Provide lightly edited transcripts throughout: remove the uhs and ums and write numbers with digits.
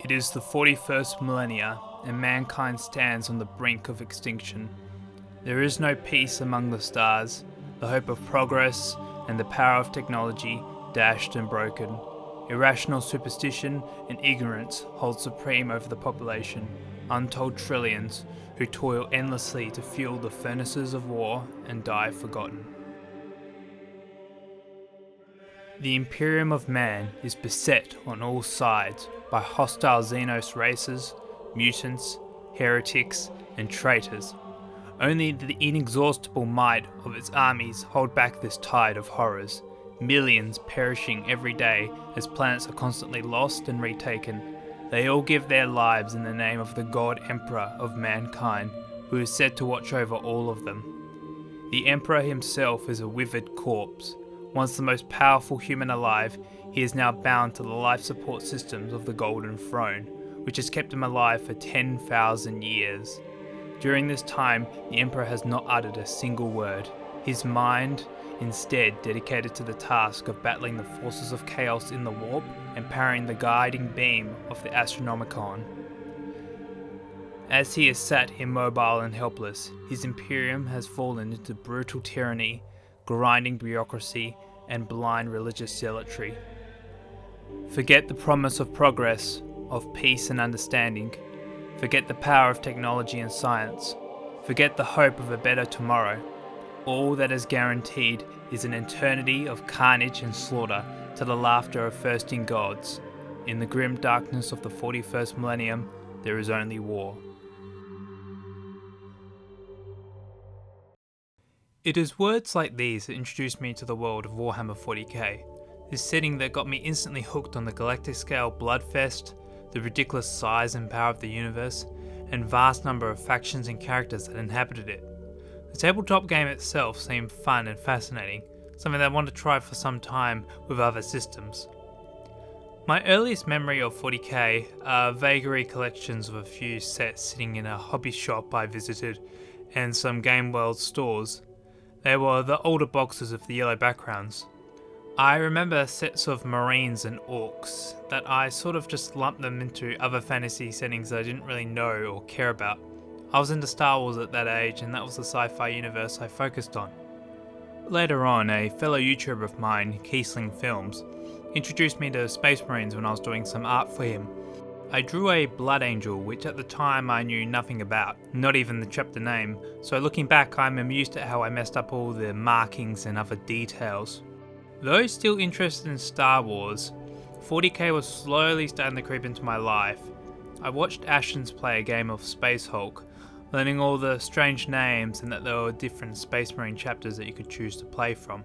It is the 41st millennia, and mankind stands on the brink of extinction. There is no peace among the stars, the hope of progress and the power of technology dashed and broken. Irrational superstition and ignorance hold supreme over the population, untold trillions who toil endlessly to fuel the furnaces of war and die forgotten. The Imperium of Man is beset on all sides by hostile Xenos races, mutants, heretics, and traitors. Only the inexhaustible might of its armies hold back this tide of horrors, millions perishing every day as planets are constantly lost and retaken. They all give their lives in the name of the God Emperor of mankind, who is said to watch over all of them. The Emperor himself is a withered corpse. Once the most powerful human alive, he is now bound to the life support systems of the Golden Throne, which has kept him alive for 10,000 years. During this time, the Emperor has not uttered a single word, his mind instead dedicated to the task of battling the forces of chaos in the warp and powering the guiding beam of the Astronomicon. As he is sat immobile and helpless, his Imperium has fallen into brutal tyranny, grinding bureaucracy, and blind religious zealotry. Forget the promise of progress, of peace and understanding. Forget the power of technology and science. Forget the hope of a better tomorrow. All that is guaranteed is an eternity of carnage and slaughter to the laughter of thirsting gods. In the grim darkness of the 41st millennium, there is only war. It is words like these that introduced me to the world of Warhammer 40k, this setting that got me instantly hooked on the galactic scale bloodfest, the ridiculous size and power of the universe, and vast number of factions and characters that inhabited it. The tabletop game itself seemed fun and fascinating, something that I wanted to try for some time with other systems. My earliest memory of 40k are vague recollections of a few sets sitting in a hobby shop I visited and some Game World stores. They were the older boxes with the yellow backgrounds. I remember sets of Marines and Orcs that I sort of just lumped them into other fantasy settings that I didn't really know or care about. I was into Star Wars at that age, and that was the sci-fi universe I focused on. Later on, a fellow YouTuber of mine, Kiesling Films, introduced me to Space Marines when I was doing some art for him. I drew a Blood Angel, which at the time I knew nothing about, not even the chapter name, so looking back I'm amused at how I messed up all the markings and other details. Though still interested in Star Wars, 40k was slowly starting to creep into my life. I watched Ashens play a game of Space Hulk, learning all the strange names and that there were different Space Marine chapters that you could choose to play from.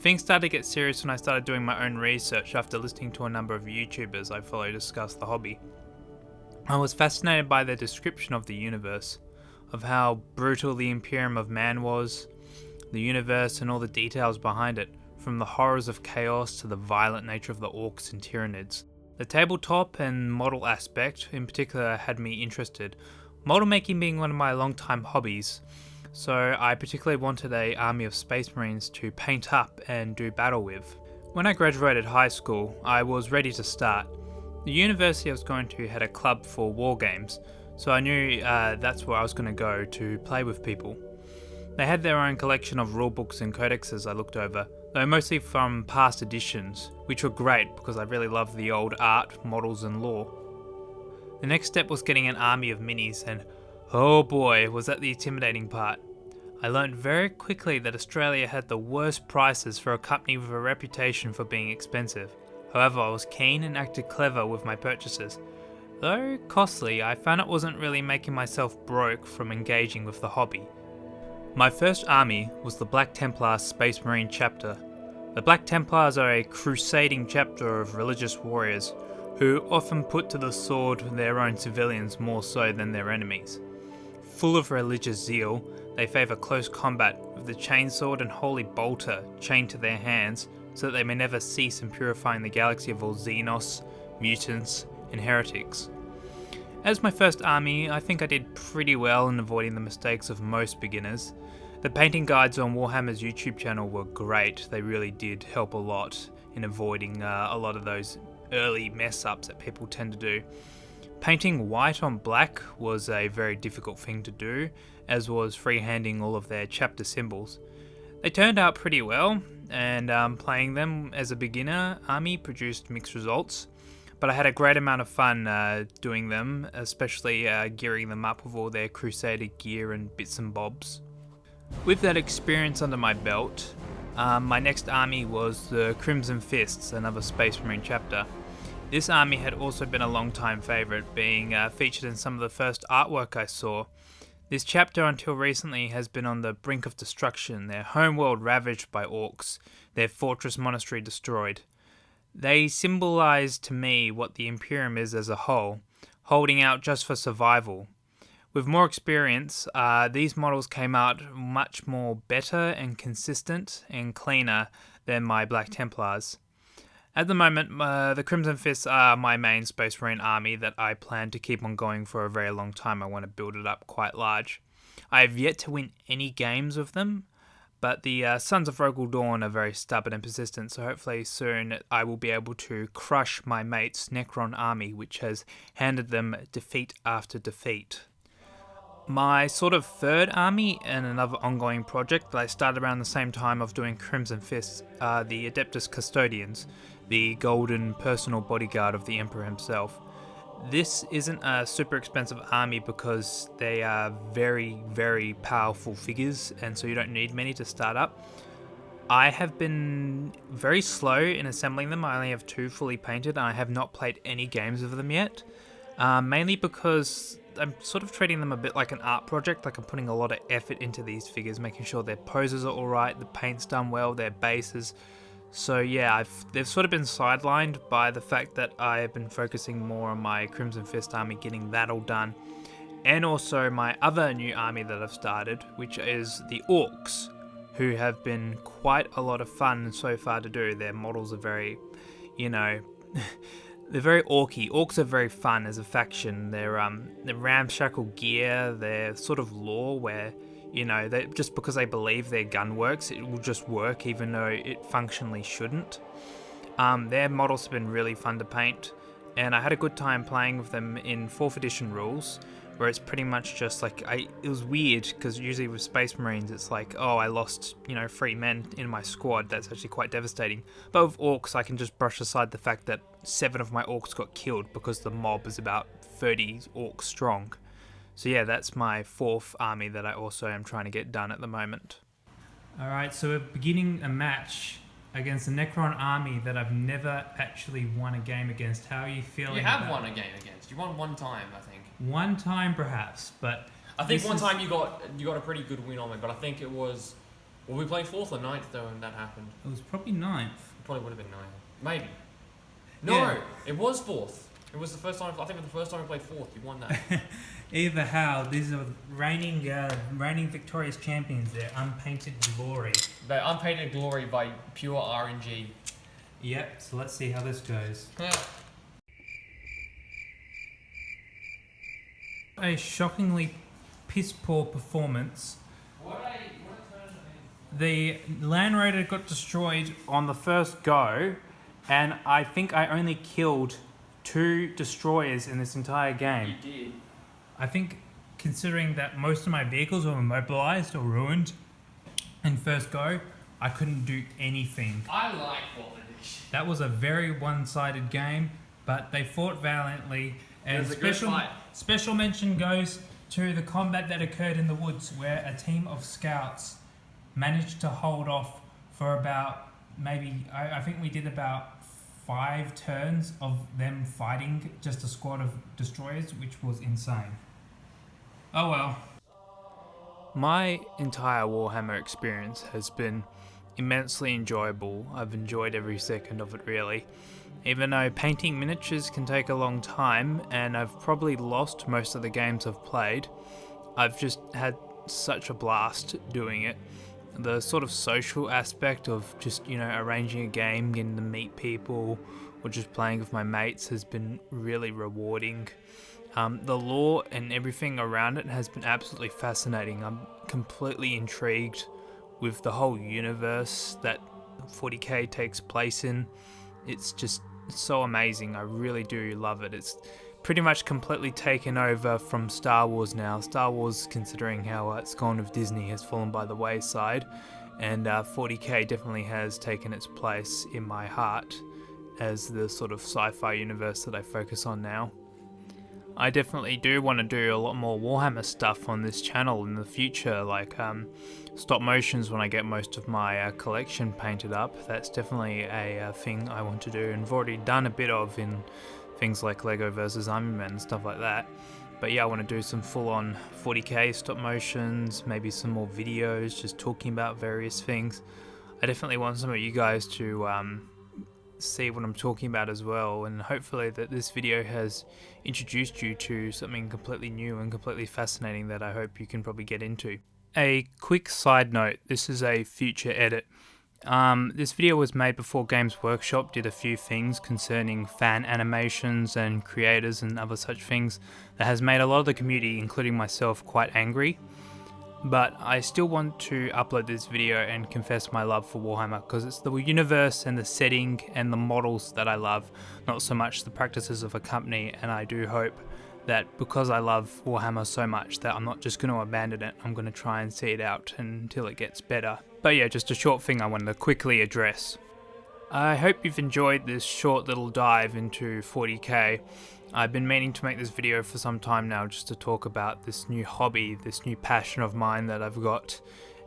Things started to get serious when I started doing my own research after listening to a number of YouTubers I follow discuss the hobby. I was fascinated by their description of the universe, of how brutal the Imperium of Man was, the universe and all the details behind it, from the horrors of chaos to the violent nature of the Orcs and Tyranids. The tabletop and model aspect in particular had me interested, model making being one of my long-time hobbies, so I particularly wanted an army of Space Marines to paint up and do battle with. When I graduated high school, I was ready to start. The university I was going to had a club for war games, so I knew that's where I was going to go to play with people. They had their own collection of rulebooks and codexes I looked over, though mostly from past editions, which were great because I really loved the old art, models and lore. The next step was getting an army of minis, and oh boy, was that the intimidating part. I learned very quickly that Australia had the worst prices for a company with a reputation for being expensive. However, I was keen and acted clever with my purchases. Though costly, I found it wasn't really making myself broke from engaging with the hobby. My first army was the Black Templar Space Marine chapter. The Black Templars are a crusading chapter of religious warriors who often put to the sword their own civilians more so than their enemies. Full of religious zeal, they favour close combat with the chainsword and holy bolter chained to their hands so that they may never cease in purifying the galaxy of all Xenos, mutants, and heretics. As my first army, I think I did pretty well in avoiding the mistakes of most beginners. The painting guides on Warhammer's YouTube channel were great, they really did help a lot in avoiding a lot of those early mess ups that people tend to do. Painting white on black was a very difficult thing to do, as was freehanding all of their chapter symbols. They turned out pretty well, and playing them as a beginner army produced mixed results, but I had a great amount of fun doing them, especially gearing them up with all their Crusader gear and bits and bobs. With that experience under my belt, my next army was the Crimson Fists, another Space Marine chapter. This army had also been a long-time favourite, being featured in some of the first artwork I saw. This chapter until recently has been on the brink of destruction, their homeworld ravaged by orcs, their fortress monastery destroyed. They symbolise to me what the Imperium is as a whole, holding out just for survival. With more experience, these models came out much more better and consistent and cleaner than my Black Templars. At the moment, the Crimson Fists are my main Space Marine army that I plan to keep on going for a very long time. I want to build it up quite large. I have yet to win any games with them, but the Sons of Rogel Dawn are very stubborn and persistent, so hopefully soon I will be able to crush my mate's Necron army, which has handed them defeat after defeat. My sort of third army and another ongoing project that I started around the same time of doing Crimson Fists are the Adeptus Custodians, the golden personal bodyguard of the Emperor himself. This isn't a super expensive army because they are very, very powerful figures, and so you don't need many to start up. I have been very slow in assembling them. I only have 2 fully painted, and I have not played any games of them yet, mainly because I'm sort of treating them a bit like an art project. Like, I'm putting a lot of effort into these figures, making sure their poses are alright, the paint's done well, their bases. So yeah, they've sort of been sidelined by the fact that I have been focusing more on my Crimson Fist army, getting that all done. And also my other new army that I've started, which is the Orcs, who have been quite a lot of fun so far to do. Their models are very, they're very orky. Orcs are very fun as a faction. They're ramshackle gear, their sort of lore where, they, just because they believe their gun works, it will just work even though it functionally shouldn't. Their models have been really fun to paint, and I had a good time playing with them in 4th edition rules, where it's pretty much just like, it was weird, because usually with Space Marines it's like, oh, I lost, 3 men in my squad. That's actually quite devastating. But with Orcs, I can just brush aside the fact that 7 of my Orcs got killed because the mob is about 30 Orcs strong. So yeah, that's my 4th army that I also am trying to get done at the moment. Alright, so we're beginning a match against the Necron army that I've never actually won a game against. How are you feeling? You have won a game against. You won one time, I think. One time, perhaps, but I think one time you got a pretty good win on me, but I think it was. Were we playing 4th or 9th though when that happened? It was probably 9th. It probably would have been 9th. Maybe. No, yeah. It was 4th. It was the first time. I think it was the first time we played 4th. You won that. Either how, these are reigning victorious champions. They're Unpainted Glory. They're Unpainted Glory by pure RNG. Yep. So let's see how this goes. Yeah. A shockingly piss-poor performance. The Land Raider got destroyed on the first go, and I think I only killed 2 destroyers in this entire game. You did. I think, considering that most of my vehicles were immobilized or ruined in first go, I couldn't do anything. I like 4th edition. That was a very one-sided game, but they fought valiantly. And special mention goes to the combat that occurred in the woods, where a team of scouts managed to hold off for about I think we did about 5 turns of them fighting just a squad of destroyers, which was insane. Oh well. My entire Warhammer experience has been immensely enjoyable. I've enjoyed every second of it, really. Even though painting miniatures can take a long time, and I've probably lost most of the games I've played, I've just had such a blast doing it. The sort of social aspect of just, arranging a game, getting to meet people, or just playing with my mates has been really rewarding. The lore and everything around it has been absolutely fascinating. I'm completely intrigued with the whole universe that 40k takes place in. It's just so amazing. I really do love it. It's pretty much completely taken over from Star Wars now. Star Wars, considering how it's gone with Disney, has fallen by the wayside, and 40k definitely has taken its place in my heart as the sort of sci-fi universe that I focus on now. I definitely do want to do a lot more Warhammer stuff on this channel in the future, like stop motions when I get most of my collection painted up. That's definitely a thing I want to do, and I've already done a bit of in things like Lego versus Iron Man and stuff like that. But yeah, I want to do some full-on 40k stop motions, maybe some more videos just talking about various things. I definitely want some of you guys to see what I'm talking about as well, and hopefully that this video has introduced you to something completely new and completely fascinating that I hope you can probably get into. A quick side note, this is a future edit. This video was made before Games Workshop did a few things concerning fan animations and creators and other such things that has made a lot of the community, including myself, quite angry. But I still want to upload this video and confess my love for Warhammer, because it's the universe and the setting and the models that I love, not so much the practices of a company. And I do hope that because I love Warhammer so much that I'm not just going to abandon it. I'm going to try and see it out until it gets better. But yeah, just a short thing I wanted to quickly address. I hope you've enjoyed this short little dive into 40k. I've been meaning to make this video for some time now, just to talk about this new hobby, this new passion of mine that I've got.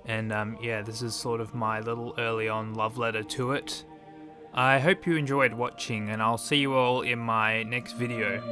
And yeah, this is sort of my little early on love letter to it. I hope you enjoyed watching, and I'll see you all in my next video.